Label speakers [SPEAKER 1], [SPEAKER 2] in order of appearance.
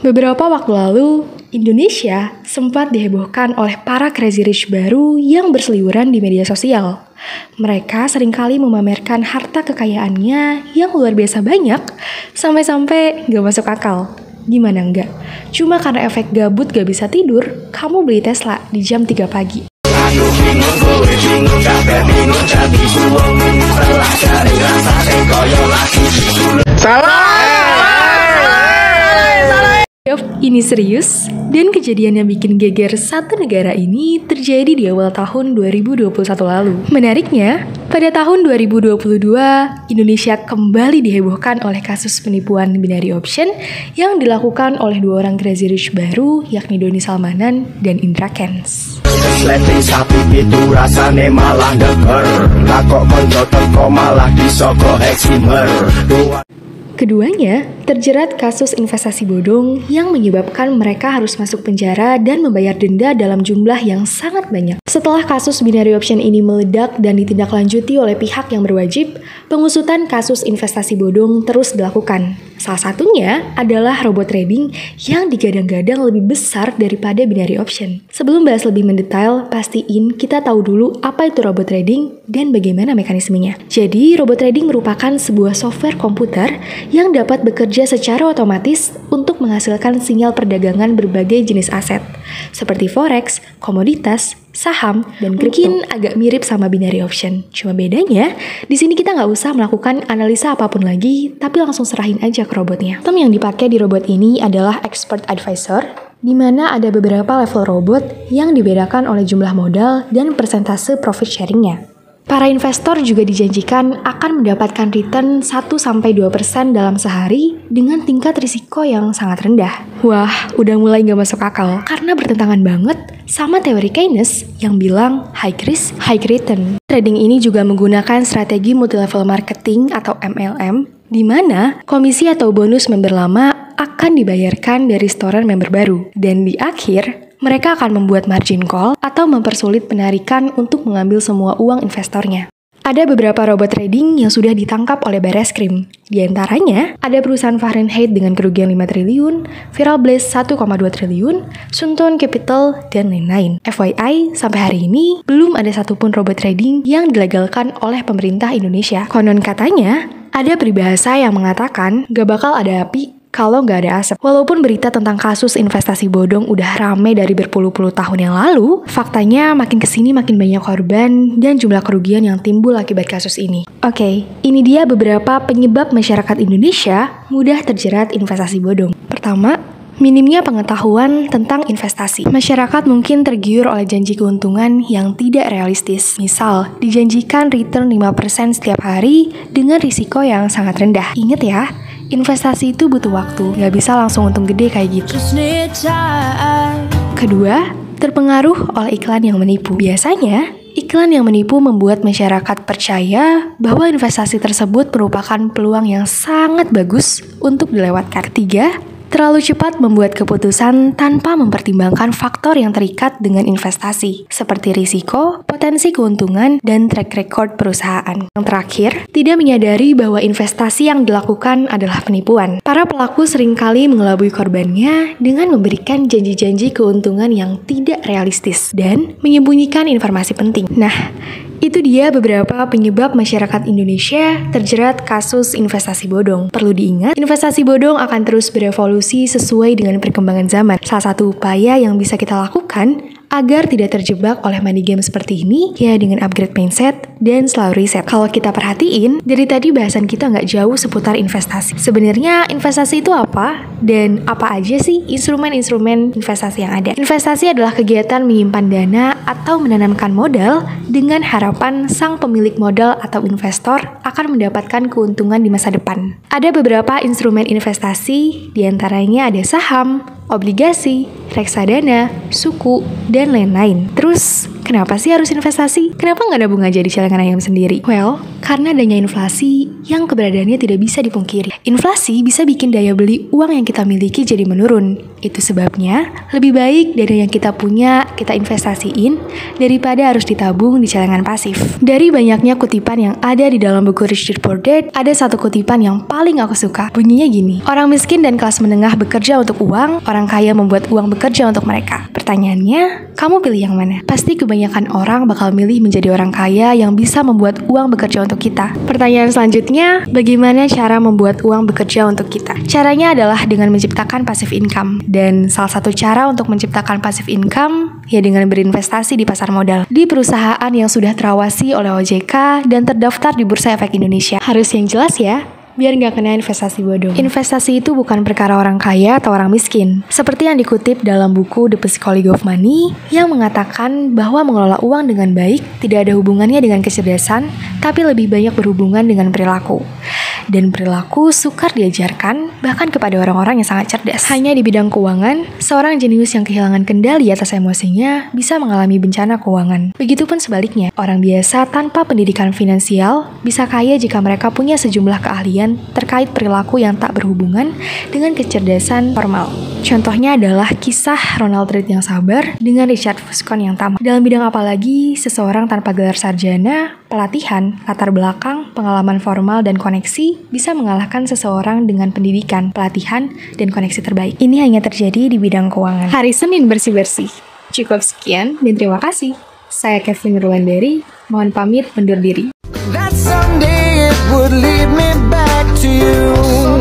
[SPEAKER 1] Beberapa waktu lalu, Indonesia sempat dihebohkan oleh para crazy rich baru yang berseliweran di media sosial. Mereka seringkali memamerkan harta kekayaannya yang luar biasa banyak, sampai-sampai gak masuk akal. Gimana enggak? Cuma karena efek gabut gak bisa tidur, kamu beli Tesla di jam 3 pagi.
[SPEAKER 2] Salah.
[SPEAKER 1] Ini serius, dan kejadian yang bikin geger satu negara ini terjadi di awal tahun 2021 lalu. Menariknya, pada tahun 2022, Indonesia kembali dihebohkan oleh kasus penipuan binary option yang dilakukan oleh dua orang crazy rich baru, yakni Doni Salmanan dan Indra Kents.
[SPEAKER 2] Sleting sapi itu rasane malah deger. Lah kok konco teko malah disoko eksimer.
[SPEAKER 1] Keduanya terjerat kasus investasi bodong yang menyebabkan mereka harus masuk penjara dan membayar denda dalam jumlah yang sangat banyak. Setelah kasus binary option ini meledak dan ditindaklanjuti oleh pihak yang berwajib, pengusutan kasus investasi bodong terus dilakukan. Salah satunya adalah robot trading yang digadang-gadang lebih besar daripada binary option. Sebelum bahas lebih mendetail, pastiin kita tahu dulu apa itu robot trading dan bagaimana mekanismenya. Jadi, robot trading merupakan sebuah software komputer yang dapat bekerja secara otomatis untuk menghasilkan sinyal perdagangan berbagai jenis aset, seperti forex, komoditas, saham, dan kripto. Mungkin agak mirip sama binary option. Cuma bedanya, di sini kita nggak usah melakukan analisa apapun lagi, tapi langsung serahin aja ke robotnya. Sistem yang dipakai di robot ini adalah expert advisor, di mana ada beberapa level robot yang dibedakan oleh jumlah modal dan persentase profit sharingnya. Para investor juga dijanjikan akan mendapatkan return 1-2% dalam sehari dengan tingkat risiko yang sangat rendah. Wah, udah mulai gak masuk akal karena bertentangan banget sama teori Keynes yang bilang high risk, high return. Trading ini juga menggunakan strategi multi-level marketing atau MLM, di mana komisi atau bonus member lama akan dibayarkan dari setoran member baru. Dan di akhir, mereka akan membuat margin call atau mempersulit penarikan untuk mengambil semua uang investornya. Ada beberapa robot trading yang sudah ditangkap oleh Barreskrim. Di antaranya, ada perusahaan Fahrenheit dengan kerugian 5 triliun, Viral Blaze 1,2 triliun, Sunton Capital, dan lain-lain. FYI, sampai hari ini, belum ada satupun robot trading yang dilegalkan oleh pemerintah Indonesia. Konon katanya, ada peribahasa yang mengatakan, gak bakal ada api kalau nggak ada asap. Walaupun berita tentang kasus investasi bodong udah rame dari berpuluh-puluh tahun yang lalu, faktanya makin kesini makin banyak korban dan jumlah kerugian yang timbul akibat kasus ini. Oke, ini dia beberapa penyebab masyarakat Indonesia mudah terjerat investasi bodong. Pertama, minimnya pengetahuan tentang investasi. Masyarakat mungkin tergiur oleh janji keuntungan yang tidak realistis. Misal, dijanjikan return 5% setiap hari dengan risiko yang sangat rendah. Ingat ya, investasi itu butuh waktu, nggak bisa langsung untung gede kayak gitu. Kedua, terpengaruh oleh iklan yang menipu. Biasanya, iklan yang menipu membuat masyarakat percaya bahwa investasi tersebut merupakan peluang yang sangat bagus untuk dilewatkan. Ketiga, terlalu cepat membuat keputusan tanpa mempertimbangkan faktor yang terikat dengan investasi, seperti risiko, potensi keuntungan, dan track record perusahaan. Yang terakhir, tidak menyadari bahwa investasi yang dilakukan adalah penipuan. Para pelaku seringkali mengelabui korbannya dengan memberikan janji-janji keuntungan yang tidak realistis dan menyembunyikan informasi penting. Nah, itu dia beberapa penyebab masyarakat Indonesia terjerat kasus investasi bodong. Perlu diingat, investasi bodong akan terus berevolusi sesuai dengan perkembangan zaman. Salah satu upaya yang bisa kita lakukan agar tidak terjebak oleh money game seperti ini, ya dengan upgrade mindset dan selalu riset. Kalau kita perhatiin, dari tadi bahasan kita nggak jauh seputar investasi. Sebenarnya investasi itu apa? Dan apa aja sih instrumen-instrumen investasi yang ada? Investasi adalah kegiatan menyimpan dana atau menanamkan modal dengan harapan sang pemilik modal atau investor akan mendapatkan keuntungan di masa depan. Ada beberapa instrumen investasi, diantaranya ada saham, obligasi, reksadana, suku, dan lain-lain. Terus, Kenapa sih harus investasi? Kenapa nggak nabung aja di celengan ayam sendiri? Well, karena adanya inflasi yang keberadaannya tidak bisa dipungkiri. Inflasi bisa bikin daya beli uang yang kita miliki jadi menurun. Itu sebabnya lebih baik dari yang kita punya kita investasiin daripada harus ditabung di celengan pasif. Dari banyaknya kutipan yang ada di dalam buku Rich Dad Poor Dad, ada satu kutipan yang paling aku suka. Bunyinya gini, orang miskin dan kelas menengah bekerja untuk uang, orang kaya membuat uang bekerja untuk mereka. Pertanyaannya, kamu pilih yang mana? Pasti kebanyakan orang bakal milih menjadi orang kaya yang bisa membuat uang bekerja untuk kita. Pertanyaan selanjutnya, bagaimana cara membuat uang bekerja untuk kita? Caranya adalah dengan menciptakan passive income. Dan salah satu cara untuk menciptakan passive income ya dengan berinvestasi di pasar modal, di perusahaan yang sudah terawasi oleh OJK dan terdaftar di Bursa Efek Indonesia. Harus yang jelas ya, biar nggak kena investasi bodong. Investasi itu bukan perkara orang kaya atau orang miskin. Seperti yang dikutip dalam buku The Psychology of Money yang mengatakan bahwa mengelola uang dengan baik tidak ada hubungannya dengan kecerdasan, tapi lebih banyak berhubungan dengan perilaku. Dan perilaku sukar diajarkan bahkan kepada orang-orang yang sangat cerdas. Hanya di bidang keuangan, seorang jenius yang kehilangan kendali atas emosinya bisa mengalami bencana keuangan. Begitupun sebaliknya, orang biasa tanpa pendidikan finansial bisa kaya jika mereka punya sejumlah keahlian terkait perilaku yang tak berhubungan dengan kecerdasan formal. Contohnya adalah kisah Ronald Read yang sabar dengan Richard Fuscon yang tamak. Dalam bidang apa lagi, seseorang tanpa gelar sarjana, pelatihan, latar belakang, pengalaman formal, dan koneksi bisa mengalahkan seseorang dengan pendidikan, pelatihan, dan koneksi terbaik. Ini hanya terjadi di bidang keuangan. Hari Senin bersih-bersih. Cukup sekian dan terima kasih. Saya Kevin Rulandari, mohon pamit undur diri.
[SPEAKER 2] That someday it would lead me back to you.